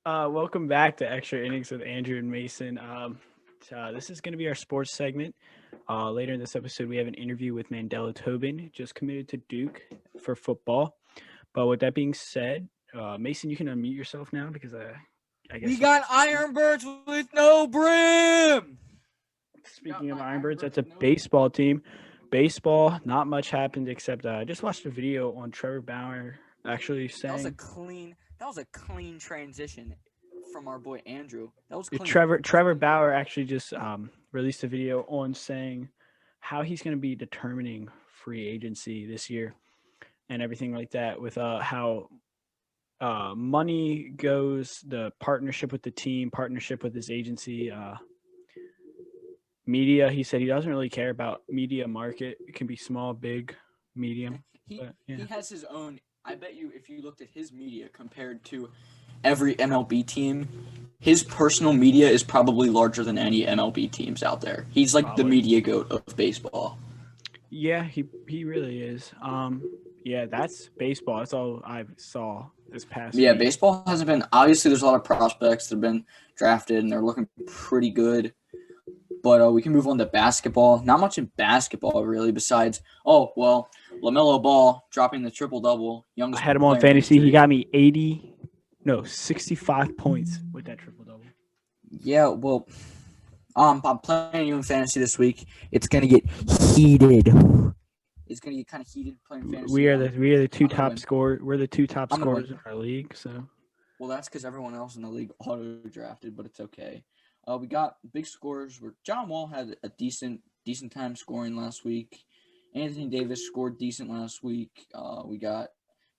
Welcome back to Extra Innings with Andrew and Mason. This is going to be our sports segment. Later in this episode, we have an interview with Mandela Tobin, just committed to Duke for football. But with that being said, Mason, you can unmute yourself now because I guess we got Ironbirds with no brim. Speaking of Ironbirds, that's a baseball team. Baseball, not much happened except I just watched a video on Trevor Bauer actually saying that was a clean transition from our boy Andrew. That was clean. Trevor Bauer actually just released a video on saying how he's going to be determining free agency this year and everything like that with how money goes, the partnership with the team, partnership with his agency, media. He said he doesn't really care about media market. It can be small, big, medium. He has his own. I bet you if you looked at his media compared to every MLB team, his personal media is probably larger than any MLB teams out there. He's like the media goat of baseball. Yeah, he really is. Yeah, that's baseball. That's all I saw this past week. Baseball hasn't been. Obviously, there's a lot of prospects that have been drafted and they're looking pretty good. But we can move on to basketball. Not much in basketball, really, besides, LaMelo Ball dropping the triple-double. I had him on fantasy. He got me 65 points with that triple-double. Yeah, well, I'm playing you in fantasy this week. It's going to get heated. It's going to get kind of heated playing fantasy. We are the two top scorers. We're the two top scorers in our league, so. Well, that's because everyone else in the league auto-drafted, but it's okay. We got big scores where John Wall had a decent time scoring last week. Anthony Davis scored decent last week. We got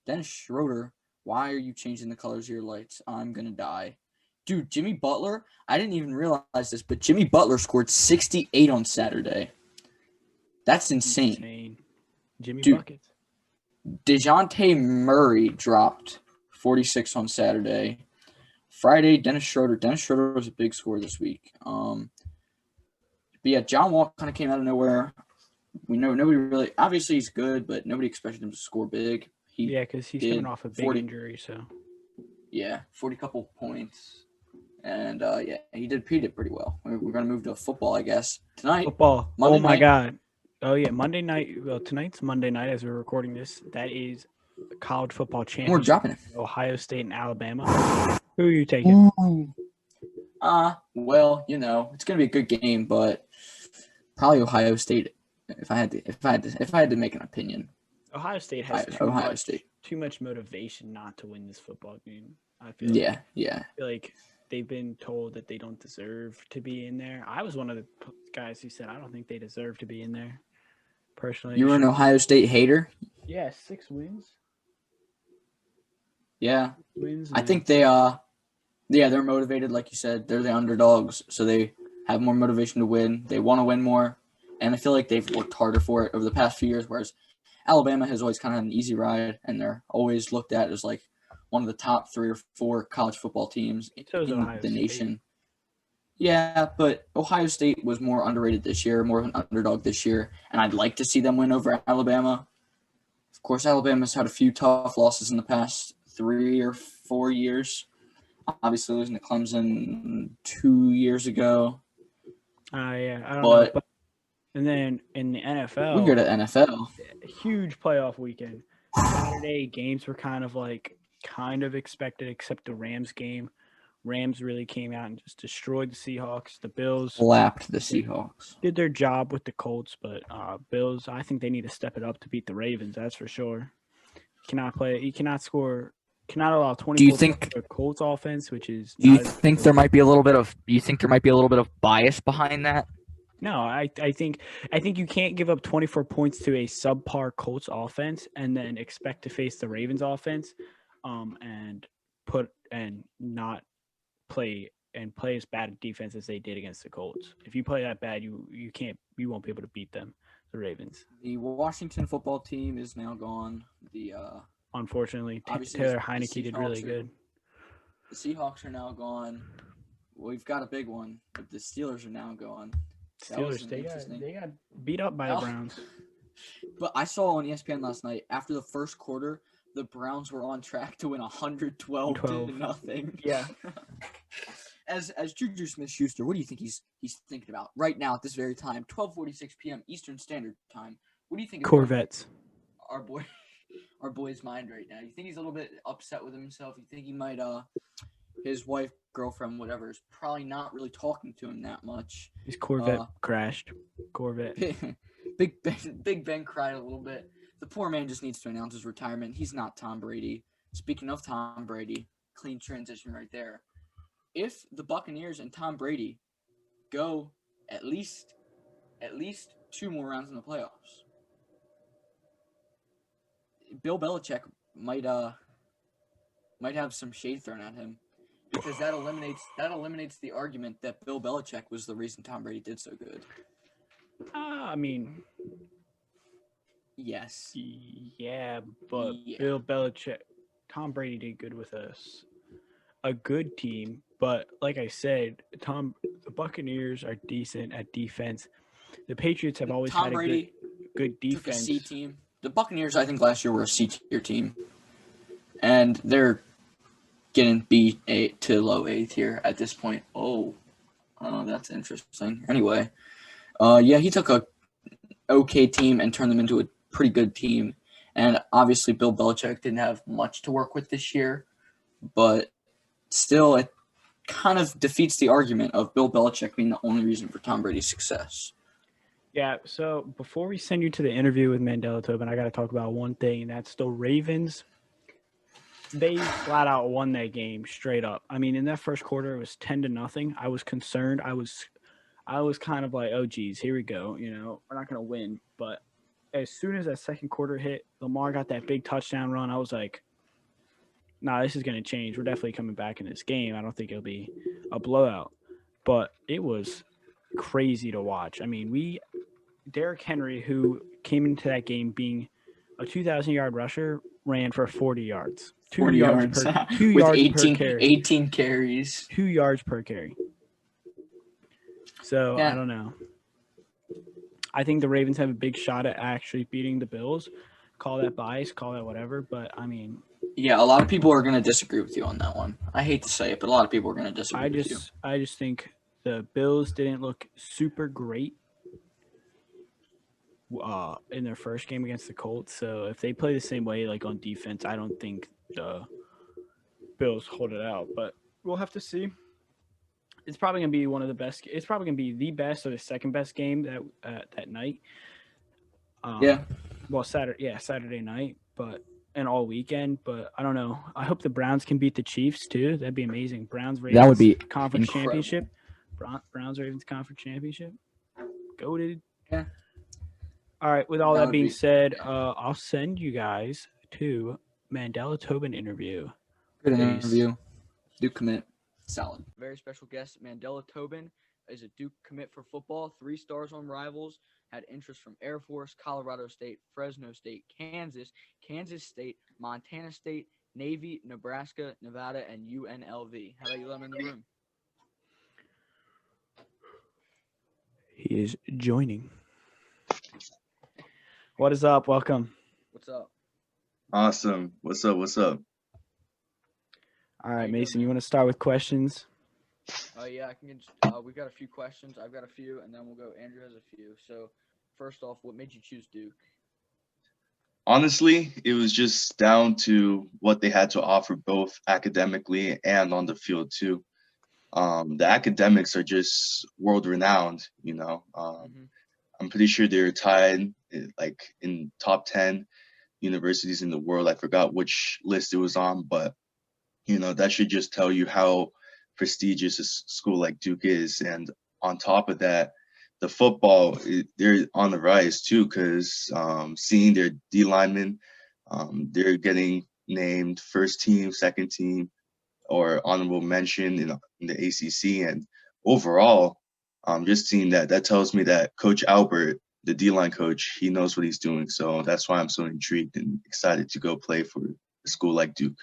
Dennis Schroeder. Why are you changing the colors of your lights? I'm going to die. Dude, Jimmy Butler, I didn't even realize this, but Jimmy Butler scored 68 on Saturday. That's insane. Jimmy buckets. DeJounte Murray dropped 46 on Saturday. Friday, Dennis Schroeder. Dennis Schroeder was a big scorer this week. But yeah, John Wall kind of came out of nowhere. We know nobody really – obviously he's good, but nobody expected him to score big. Because he's coming off a big injury, so. Yeah, 40-couple points. And, he did pretty well. We're going to move to football, I guess. Tonight. Football. Monday night. God. Oh, yeah, Monday night. Well, tonight's Monday night as we're recording this. That is the college football championship. We're dropping it. Ohio State and Alabama. Who are you taking? Well, it's going to be a good game, but probably Ohio State if I had to make an opinion. Ohio State has too much motivation not to win this football game. I feel I feel like they've been told that they don't deserve to be in there. I was one of the guys who said I don't think they deserve to be in there. Personally, you were an Ohio State hater? Yeah, 6 wins. Yeah. I think they're motivated, like you said. They're the underdogs, so they have more motivation to win. They want to win more, and I feel like they've worked harder for it over the past few years, whereas Alabama has always kind of had an easy ride, and they're always looked at as like one of the top 3 or 4 college football teams in the nation. Yeah, but Ohio State was more underrated this year, more of an underdog this year, and I'd like to see them win over Alabama. Of course, Alabama's had a few tough losses in the past 3 or 4 years. Obviously, losing to Clemson 2 years ago. I don't know. But, and then in the NFL, we go to NFL. Huge playoff weekend. Saturday games were kind of expected, except the Rams game. Rams really came out and just destroyed the Seahawks. The Bills slapped the Seahawks. Did their job with the Colts, but Bills, I think they need to step it up to beat the Ravens. That's for sure. You cannot allow 20 Do you think the Colts offense, which is Do you think there might be a little bit of bias behind that? No, I think you can't give up 24 points to a subpar Colts offense and then expect to face the Ravens offense and not play as bad defense as they did against the Colts. If you play that bad, you won't be able to beat them, the Ravens. The Washington football team is now gone. Unfortunately, Taylor Heineke did really good. The Seahawks are now gone. We've got a big one, but the Steelers are now gone. Steelers, they got beat up by the Browns. But I saw on ESPN last night, after the first quarter, the Browns were on track to win 112-0. Yeah. As Juju Smith-Schuster, what do you think he's thinking about right now at this very time, 12:46 p.m. Eastern Standard Time? What do you think is Corvettes. Our boy's mind right now? You think he's a little bit upset with himself? You think he might his wife, girlfriend, whatever, is probably not really talking to him that much. His Corvette crashed. Corvette. Big Ben cried a little bit. The poor man just needs to announce his retirement. He's not Tom Brady. Speaking of Tom Brady, clean transition right there. If the Buccaneers and Tom Brady go at least 2 more rounds in the playoffs, Bill Belichick might have some shade thrown at him, because that eliminates the argument that Bill Belichick was the reason Tom Brady did so good. I mean, yes. Yeah, but Bill Belichick, Tom Brady did good with us. A good team, but like I said, the Buccaneers are decent at defense. The Patriots have always had a good defense. Took a C team. The Buccaneers, I think, last year were a C tier team, and they're getting B to low A tier at this point. Oh, that's interesting. Anyway, yeah, he took a okay team and turned them into a pretty good team, and obviously Bill Belichick didn't have much to work with this year, but still, it kind of defeats the argument of Bill Belichick being the only reason for Tom Brady's success. Yeah, so before we send you to the interview with Mandela Tobin, I got to talk about one thing, and that's the Ravens. They flat out won that game straight up. I mean, in that first quarter, it was 10-0. I was concerned. I was kind of like, oh, geez, here we go. You know, we're not going to win. But as soon as that second quarter hit, Lamar got that big touchdown run. I was like, nah, this is going to change. We're definitely coming back in this game. I don't think it'll be a blowout. But it was crazy to watch. I mean, Derrick Henry, who came into that game being a 2,000-yard rusher, ran for 40 yards. 40 yards. Per 18 carries. 2 yards per carry. So, yeah. I don't know. I think the Ravens have a big shot at actually beating the Bills. Call that bias, call that whatever, but I mean... Yeah, a lot of people are going to disagree with you on that one. I hate to say it, but a lot of people are going to disagree with you. I just think the Bills didn't look super great in their first game against the Colts. So if they play the same way, like on defense, I don't think the Bills hold it out. But we'll have to see. It's probably gonna be one of the best. It's probably gonna be the best or the second best game that night. Well, Saturday night, and all weekend. But I don't know. I hope the Browns can beat the Chiefs too. That'd be amazing. Ravens. That would be conference incredible. Championship. Browns Ravens conference championship. Goated. Yeah. All right. With all that being said, I'll send you guys to Mandela Tobin interview. Good interview. Duke commit. Solid. Very special guest, Mandela Tobin, is a Duke commit for football. 3 stars on Rivals. Had interest from Air Force, Colorado State, Fresno State, Kansas State, Montana State, Navy, Nebraska, Nevada, and UNLV. How about you let him in the room? He is joining. What is up? Welcome. What's up? Awesome. What's up? All right, Mason, you want to start with questions? Yeah, I can. We've got a few questions. I've got a few, and then we'll go. Andrew has a few. So, first off, what made you choose Duke? Honestly, it was just down to what they had to offer, both academically and on the field too. The academics are just world-renowned, you know. I'm pretty sure they're tied like in top 10 universities in the world. I forgot which list it was on, but you know, that should just tell you how prestigious a school like Duke is. And on top of that, the football, they're on the rise too, because seeing their D linemen, they're getting named first team, second team, or honorable mention in the ACC. And overall, just seeing that tells me that Coach Albert, the D-line coach, he knows what he's doing. So that's why I'm so intrigued and excited to go play for a school like Duke.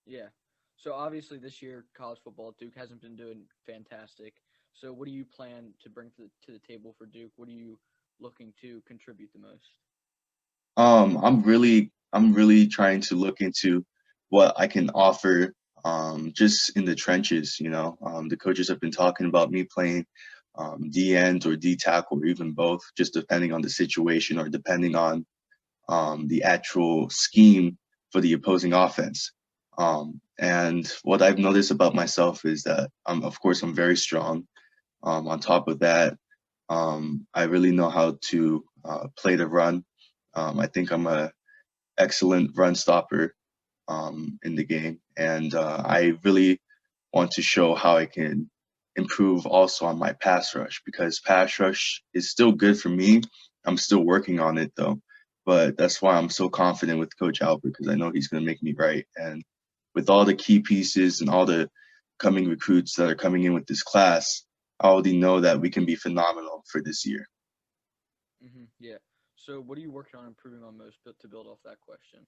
Yeah. So obviously this year, college football, Duke hasn't been doing fantastic. So what do you plan to bring to the table for Duke? What are you looking to contribute the most? I'm really I'm really trying to look into what I can offer just in the trenches. The coaches have been talking about me playing D end or D tackle or even both, just depending on the situation or depending on the actual scheme for the opposing offense. And what I've noticed about myself is that, of course, I'm very strong. On top of that, I really know how to play the run. I think I'm a excellent run stopper in the game, and I really want to show how I can improve also on my pass rush, because pass rush is still good for me. I'm still working on it though, but that's why I'm so confident with Coach Albert, because I know he's going to make me right. And with all the key pieces and all the coming recruits that are coming in with this class, I already know that we can be phenomenal for this year. Yeah. So, what are you working on improving on most to build off that question?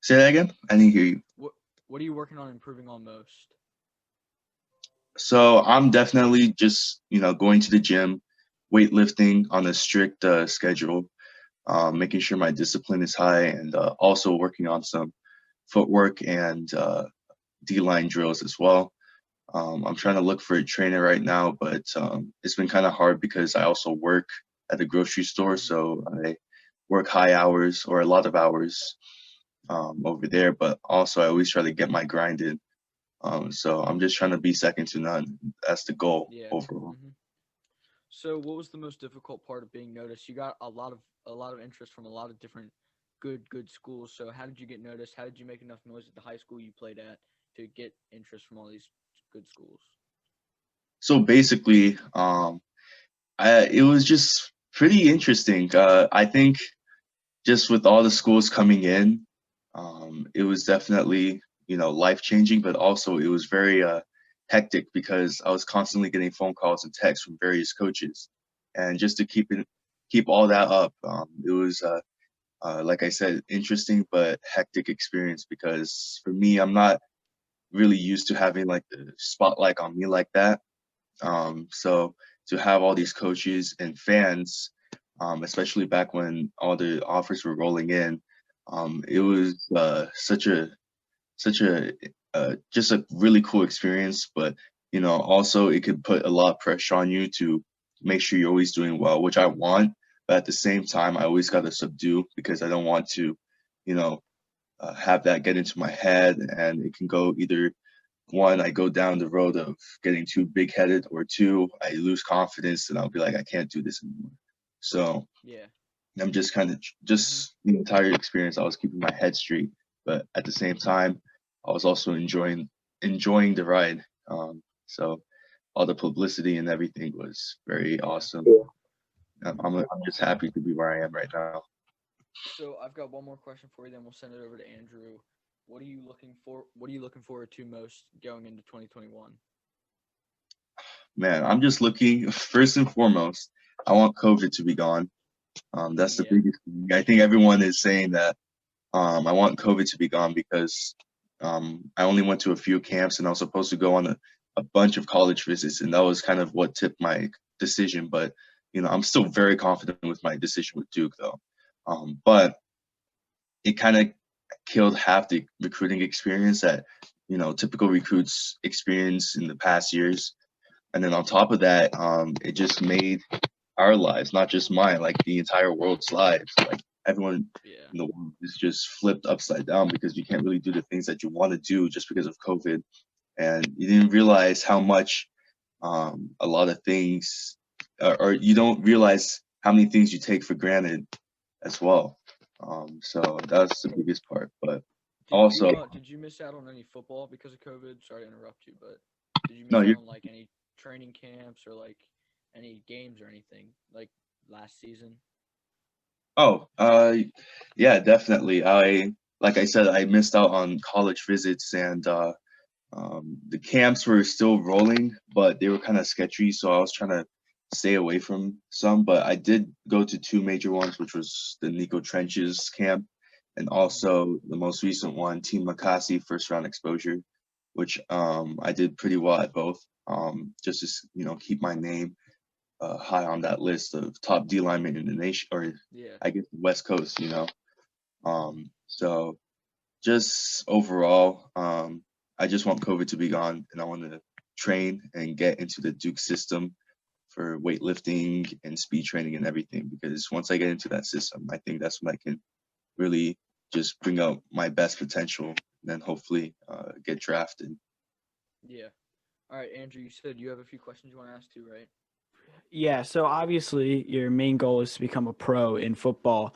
Say that again? I didn't hear you. What are you working on improving on most? So I'm definitely just, going to the gym, weightlifting on a strict schedule, making sure my discipline is high, and also working on some footwork and D-line drills as well. I'm trying to look for a trainer right now, but it's been kind of hard because I also work at the grocery store. So I work high hours or a lot of hours over there, but also I always try to get my grind in. So I'm just trying to be second to none. That's the goal overall. So, what was the most difficult part of being noticed? You got a lot of interest from a lot of different good schools. So, how did you get noticed? How did you make enough noise at the high school you played at to get interest from all these good schools? So basically, it was just pretty interesting. I think just with all the schools coming in, it was definitely, life changing, but also it was very hectic because I was constantly getting phone calls and texts from various coaches, and just to keep all that up, it was like I said, interesting but hectic experience, because for me, I'm not really used to having like the spotlight on me like that. So to have all these coaches and fans, especially back when all the offers were rolling in, it was such a just a really cool experience. But also it could put a lot of pressure on you to make sure you're always doing well, which I want. But at the same time, I always got to subdue, because I don't want to, you know, have that get into my head, and it can go either one, I go down the road of getting too big headed, or two, I lose confidence and I'll be like, I can't do this anymore. So Yeah. I'm just kind of just the entire experience, I was keeping my head straight, but at the same time, I was also enjoying the ride. So all the publicity and everything was very awesome. I'm just happy to be where I am right now. So I've got one more question for you, then we'll send it over to Andrew. What are you looking for? What are you looking forward to most going into 2021? Man, I'm just looking, first and foremost, I want COVID to be gone. That's the biggest thing. I think everyone is saying that. I want COVID to be gone, because I only went to a few camps, and I was supposed to go on a bunch of college visits, and that was kind of what tipped my decision. But I'm still very confident with my decision with Duke, though. But it kind of killed half the recruiting experience that typical recruits experience in the past years. And then on top of that, it just made our lives, not just mine, like the entire world's lives, like everyone in the world is just flipped upside down, because you can't really do the things that you want to do just because of COVID. And you didn't realize how much a lot of things, or you don't realize how many things you take for granted as well. So that's the biggest part. But Did you miss out on any football because of COVID? Sorry to interrupt you, but did you no, miss out you on like any training camps or like any games or anything like last season? Oh, yeah, definitely. Like I said, I missed out on college visits, and the camps were still rolling, but they were kind of sketchy, so I was trying to stay away from some. But I did go to two major ones, which was the Nico Trenches camp, and also the most recent one, Team Makasi first round exposure, which I did pretty well at both. Just to keep my name high on that list of top D linemen in the nation, or I guess the West Coast. So just overall, I just want COVID to be gone, and I want to train and get into the Duke system for weightlifting and speed training and everything. Because once I get into that system, I think that's when I can really just bring out my best potential, and then hopefully get drafted. Yeah. All right, Andrew. You said you have a few questions you want to ask too, right? Yeah, so obviously your main goal is to become a pro in football.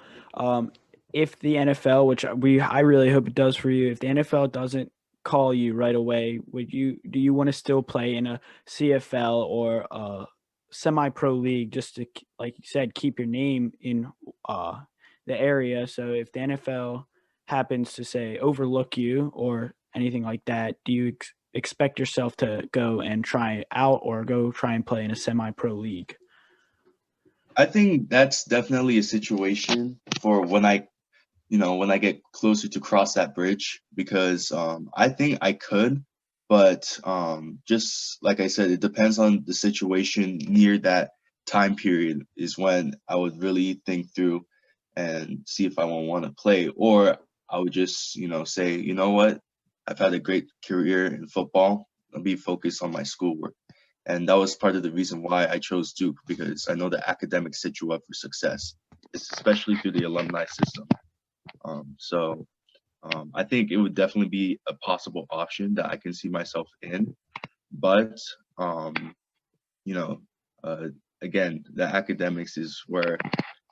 If the NFL, which I really hope it does for you, if the NFL doesn't call you right away, do you want to still play in a CFL or a semi-pro league just to, like you said, keep your name in uh, the area? So if the NFL happens to say overlook you or anything like that, do you expect yourself to go and try out or go try and play in a semi-pro league? I think that's definitely a situation for when I get closer to cross that bridge, because I think I could, but just like I said, it depends on the situation near that time period is when I would really think through and see if I want to play, or I would just say, you know what, I've had a great career in football. I'll be focused on my schoolwork. And that was part of the reason why I chose Duke, because I know the academics set you up for success, especially through the alumni system. So I think it would definitely be a possible option that I can see myself in. But um, you know, uh, again, the academics is where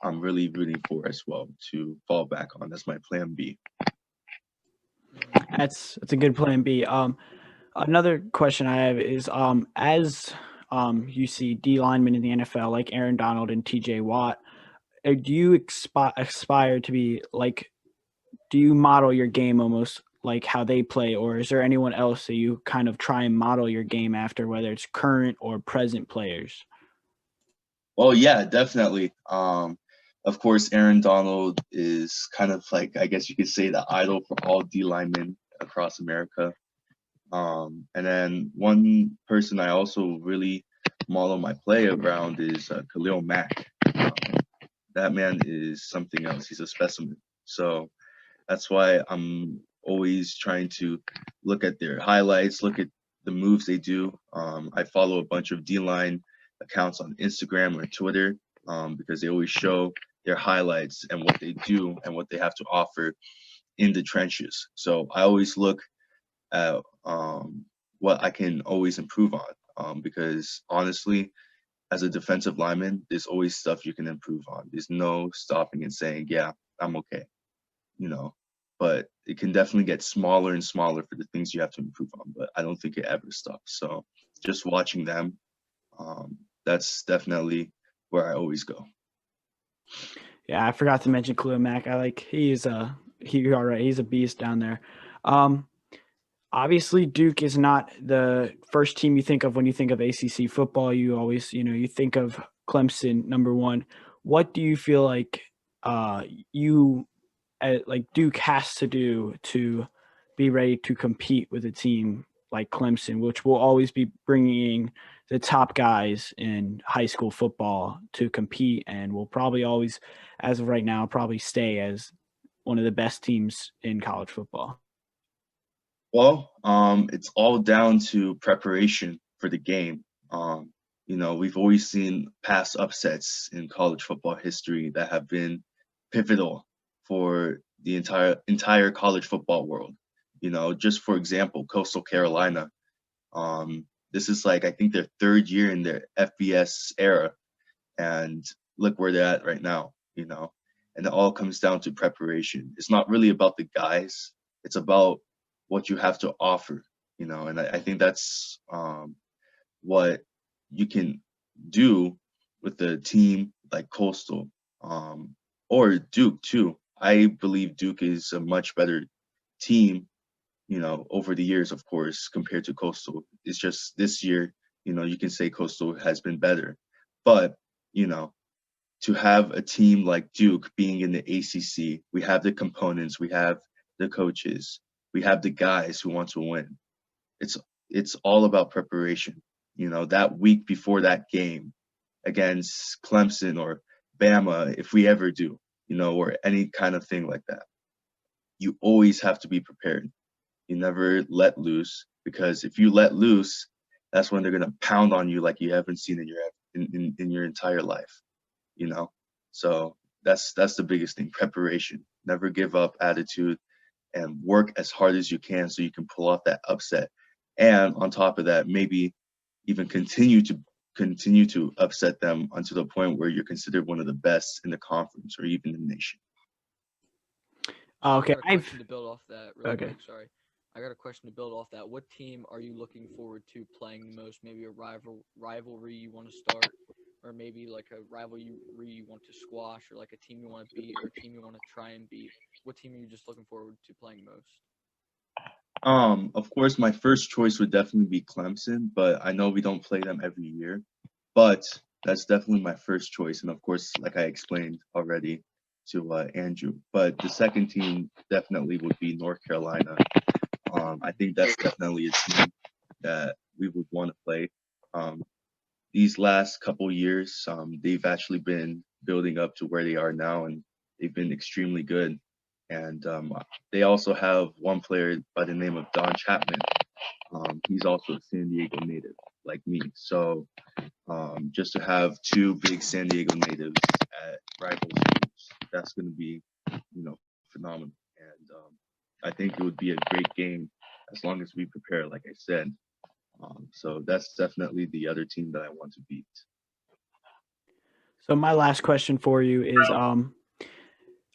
I'm really rooting for as well to fall back on. That's my plan B. That's a good plan B. Another question I have is as you see D linemen in the NFL like Aaron Donald and TJ Watt, do you aspire to be like, do you model your game almost like how they play, or is there anyone else that you kind of try and model your game after, whether it's current or present players? Well, yeah, definitely. Of course, Aaron Donald is kind of like, I guess you could say, the idol for all D linemen across America. And then one person I also really model my play around is Khalil Mack. That man is something else. He's a specimen. So that's why I'm always trying to look at their highlights, look at the moves they do. I follow a bunch of D-line accounts on Instagram or Twitter, because they always show their highlights and what they do and what they have to offer in the trenches. So I always look at what I can always improve on, because honestly, as a defensive lineman, there's always stuff you can improve on. There's no stopping and saying, yeah, I'm okay, you know. But it can definitely get smaller and smaller for the things you have to improve on. But I don't think it ever stops. So just watching them, that's definitely where I always go. Yeah, I forgot to mention Khalil Mack. He all right. He's a beast down there. Um, Obviously, Duke is not the first team you think of when you think of ACC football. You always, you think of Clemson number one. What do you feel like you like Duke has to do to be ready to compete with a team like Clemson, which will always be bringing the top guys in high school football to compete, and will probably always, as of right now, probably stay as one of the best teams in college football? Well, it's all down to preparation for the game. We've always seen past upsets in college football history that have been pivotal for the entire college football world. Just for example, Coastal Carolina. This is like, I think, their third year in their FBS era, and look where they're at right now. And it all comes down to preparation. It's not really about the guys. It's about what you have to offer. And I think that's what you can do with a team like Coastal, or Duke too. I believe Duke is a much better team, over the years, of course, compared to Coastal. It's just this year, you can say Coastal has been better. But, you know, to have a team like Duke being in the ACC, we have the components, we have the coaches, we have the guys who want to win. It's it's all about preparation. That week before that game against Clemson or Bama, if we ever do, or any kind of thing like that. you always have to be prepared. You never let loose, because if you let loose, that's when they're gonna pound on you like you haven't seen in your entire life, you know. So that's the biggest thing: preparation. Never give up attitude, and work as hard as you can so you can pull off that upset. And on top of that, maybe even continue to upset them until the point where you're considered one of the best in the conference or even the nation. Okay, I got a question to build off that really Okay. quick. Sorry. I got a question to build off that. What team are you looking forward to playing the most? Maybe a rivalry you want to start, or maybe like a rivalry you want to squash, or like a team you want to beat, or a team you want to try and beat. What team are you just looking forward to playing most? Of course, my first choice would definitely be Clemson, but I know we don't play them every year. But that's definitely my first choice, and of course, like I explained already to Andrew. But the second team definitely would be North Carolina. I think that's definitely a team that we would want to play. These last couple years, they've actually been building up to where they are now, and they've been extremely good. And they also have one player by the name of Don Chapman. He's also a San Diego native, like me. So just to have two big San Diego natives at rival schools, that's going to be, phenomenal. And I think it would be a great game as long as we prepare, like I said. So that's definitely the other team that I want to beat. So my last question for you is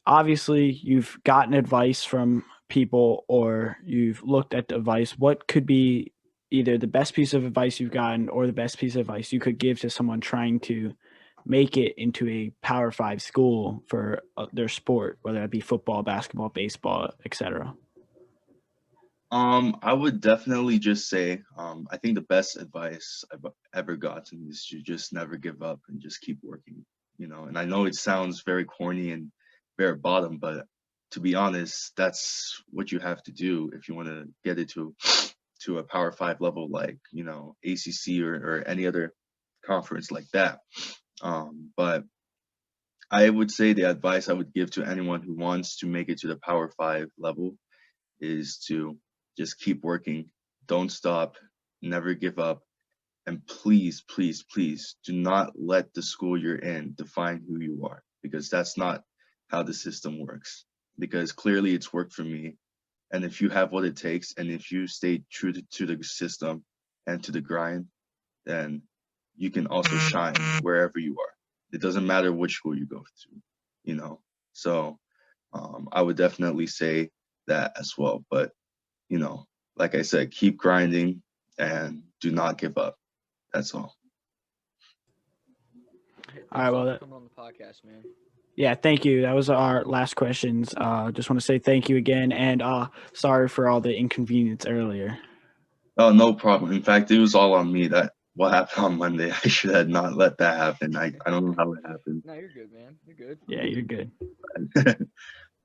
obviously you've gotten advice from people or you've looked at the advice. What could be either the best piece of advice you've gotten or the best piece of advice you could give to someone trying to make it into a Power 5 school for their sport, whether it be football, basketball, baseball, etc.? I would definitely just say, I think the best advice I've ever gotten is to just never give up and just keep working, And I know it sounds very corny and bare bottom, but to be honest, that's what you have to do if you want to get it to a Power 5 level, like, ACC or any other conference like that. But I would say the advice I would give to anyone who wants to make it to the Power 5 level is to just keep working, don't stop, never give up, and please, please, please do not let the school you're in define who you are, because that's not how the system works. Because clearly it's worked for me, and if you have what it takes, and if you stay true to the system and to the grind, then you can also shine wherever you are. It doesn't matter which school you go to, So I would definitely say that as well. But like I said, keep grinding and do not give up. That's all. All right, well, coming on the podcast, man. Yeah, thank you. That was our last questions. Just want to say thank you again, and sorry for all the inconvenience earlier. Oh, no problem. In fact, it was all on me. That what happened on Monday. I should have not let that happen. I don't know how it happened. No, you're good, man. You're good. Yeah, you're good.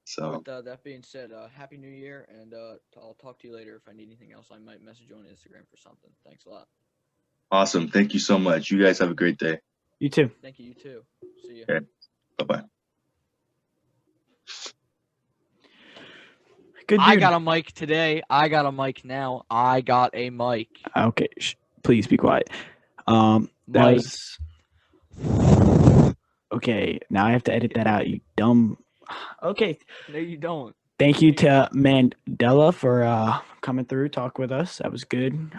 So With that being said, Happy New Year, and I'll talk to you later. If I need anything else, I might message you on Instagram for something. Thanks a lot. awesome. Thank you so much. You guys have a great day. You too. Thank you. You too. See you. Okay. Bye-bye. Good I dude. got a mic today. I got a mic now. I got a mic. Okay, please be quiet. That Mike. was okay. Now I have to edit that out. You dumb. Okay. No, you don't. Thank you to Mandela for coming through, talk with us. That was good.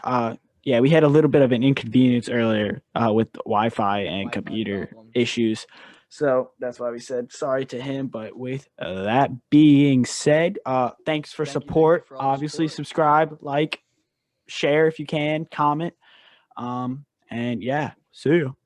Yeah, we had a little bit of an inconvenience earlier with Wi-Fi and Wi-Fi computer problems. issues. So that's why we said sorry to him. But with that being said, thanks for Thank you support. for all the Obviously, support. subscribe, like, share if you can, comment. And yeah, see you.